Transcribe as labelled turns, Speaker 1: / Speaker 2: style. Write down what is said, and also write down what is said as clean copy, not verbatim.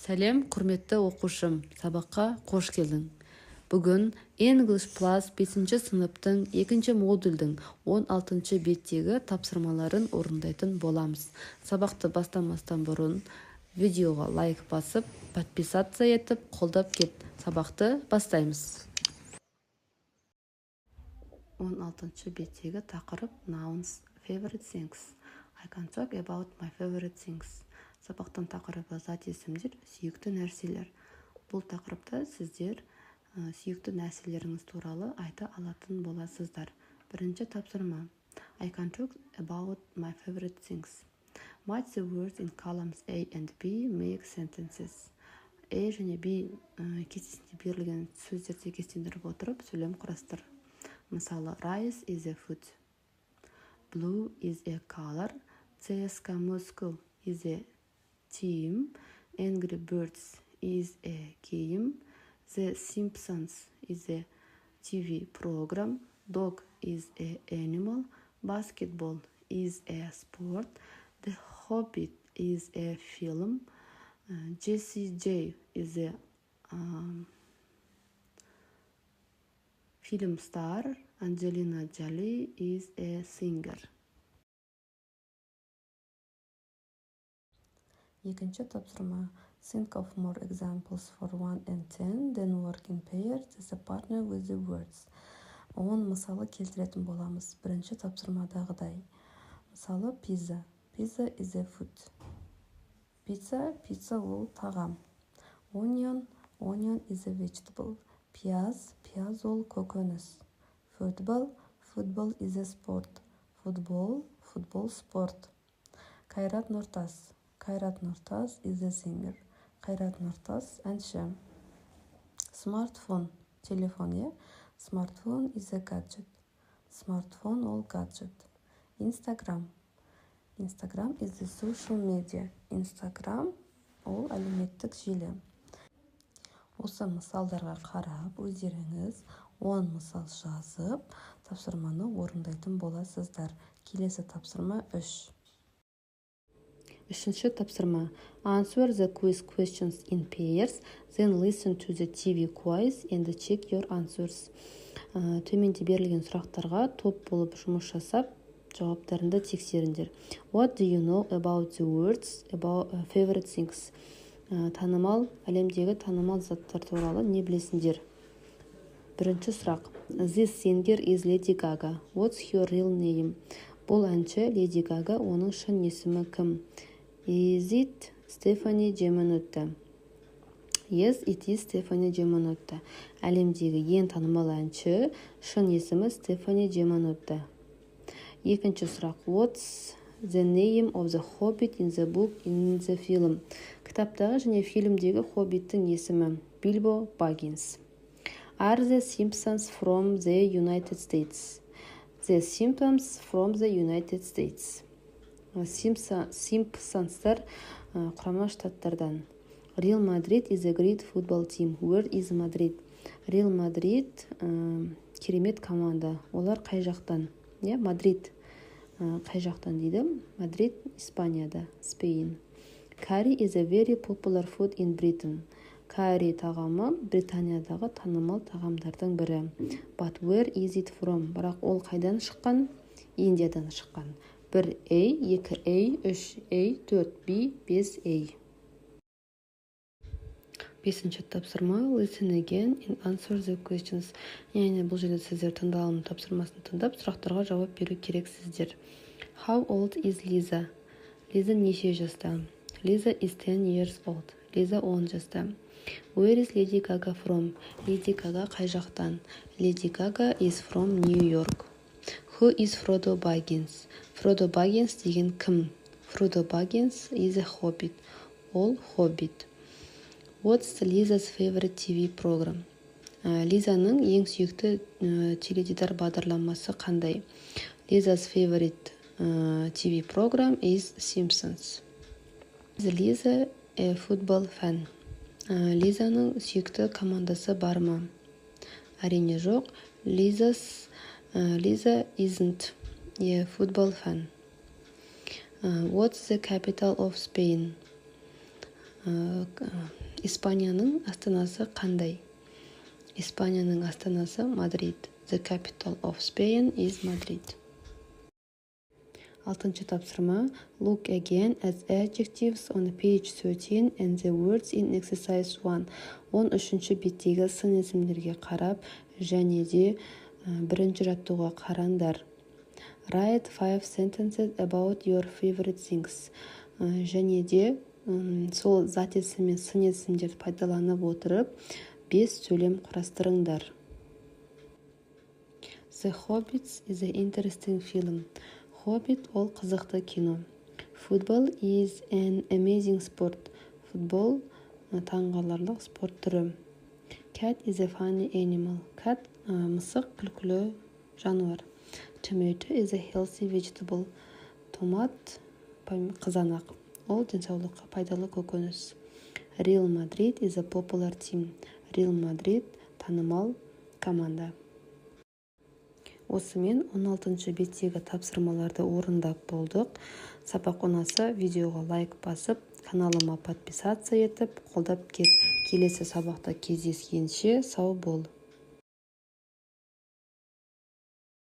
Speaker 1: Сәлем, құрметті оқушым, сабаққа қош келдің. Бүгін English Plus 5-ші сыныптың 2-ші модульдің 16-ші беттегі тапсырмаларын орындайтын боламыз. Сабақты бастамастан бұрын видеоға лайк басып, подписаться етіп, қолдап кет. Сабақты бастаймыз. 16-ші беттегі тақырып nouns, favorite things. I can talk about my favorite things. Сабақтың тақырыбы зат есімдер, сүйікті нәрселер. Бұл тақырыпта сіздер сүйікті нәрселеріңіз туралы айта алатын боласыздар. Бірінші тапсырма. I can talk about my favorite things. Match the words in columns A and B make sentences. A және B кестесінде берілген сөздерді кестендіріп отырып сөйлем құрастыр. Мысалы, rice is a food. Blue is a color. CSKA Moscow is a team. Angry Birds is a game. The Simpsons is a TV program. Dog is an animal. Basketball is a sport. The Hobbit is a film. Jessie J is a film star. Angelina Jolie is a singer. Екінші тапсырма. Think of more examples for 1 and 10, then work in pairs as a partner with the words. 10 мысалы келтіретін боламыз. Бірінші тапсырмадағыдай. Мысалы, pizza. Pizza is a food. Pizza ол тағам. Onion is a vegetable. Пияз ол көкөніс. Football is a sport. Football спорт. Қайрат Нұртас is a singer. Қайрат Нұртас әнші. Smartphone, телефон, Smartphone is a gadget. Smartphone ол гаджет. Instagram is a social media. Instagram ол әлеуметтік желі. Осы мысалдарға қарап, өздеріңіз 10 мысал жазып, тапсырманы орындайтын боласыздар. Келесі тапсырма 3. Үшінші тапсырма. Answer the quiz questions in pairs, then listen to the TV quiz and check your answers. Төменде берілген сұрақтарға топ болып жұмыс жасап, жауаптарында тексеріңдер. What do you know about the words about favorite things? Әлемдегі танымал заттар туралы не білесіңдер? Бірінші сұрақ. This singer is Lady Gaga. What's her real name? Бұл әнші Lady Gaga, оның шын есімі кім? Is it Stephanie Germanotta? Yes, it is Stephanie Germanotta. Әлемдегі ең танымал әнші шын есімі Stephanie Germanotta. Екінші сұрақ. What's the name of the Hobbit in the book in the film? Кітаптағы және фильмдегі хоббиттің есімі Bilbo Baggins. Are the Simpsons from the United States? The Simpsons from the United States. Simpsonstар құрама штаттардан. Real Madrid is a great football team. Where is Madrid? Real Madrid керемет команда. Олар қай жақтан? Мадрид қай жақтан дейді? Мадрид Испанияда, Spain. Curry is a very popular food in Britain. Curry тағамы Британиядағы танымал тағамдардың бірі. But where is it from? Бірақ ол қайдан шыққан? Индиядан шыққан. 1A, 2A, 3A, 4B, 5A. Бесінші тапсырма. Listen again and answer the questions. Бұл жерде сіздер тыңдалым тапсырмасын тыңдап, сұрақтарға жауап беру керексіздер. How old is Lisa? Lisa неше жаста? Lisa is 10 years old. Lisa 10 жаста. Where is Lady Gaga from? Lady Gaga қай жақтан? Lady Gaga is from New York. Who is Frodo Baggins? Frodo Baggins деген кім? Frodo Baggins is a hobbit. Ол хоббит. What's Lisa's favorite TV program? Лизаның ең сүйікті теледидар бағдарламасы қандай? Lisa's favorite TV program is Simpsons. Is Lisa a football fan? Лизаның сүйікті командасы бар ма? Әрине жоқ. Lisa isn't a football fan. What's the capital of Spain? Испанияның астанасы қандай? Испанияның астанасы Мадрид. The capital of Spain is Madrid. 6-шы тапсырма. Look again at adjectives on page 13 and the words in exercise 1. 13-ші беттегі сын есімдерге қарап, және де бірінші жаттауға қараңдар. Write 5 sentences about your favorite things. Және де сол зат есім мен сын есімдерді пайдаланып отырып, 5 сөйлем құрастырыңдар. The Hobbit is an interesting film. Hobbit ол қызықты кино. Football is an amazing sport. Футбол таңғаларлық спорт түрі. Cat is a funny animal. Cat мысық күлкілі жануар. Tomato is a healthy vegetable. Томат қызанақ. Ол денсаулыққа пайдалы көкөніс. Real Madrid is a popular team. Real Madrid танымал команда. Осымен 16-шы беттегі тапсырмаларды орындап болдық. Сабақ ұнаса, видеоға лайк басып, каналыма подписация етіп, қолдап кет. Келесі сабақта кездескенше сау бол.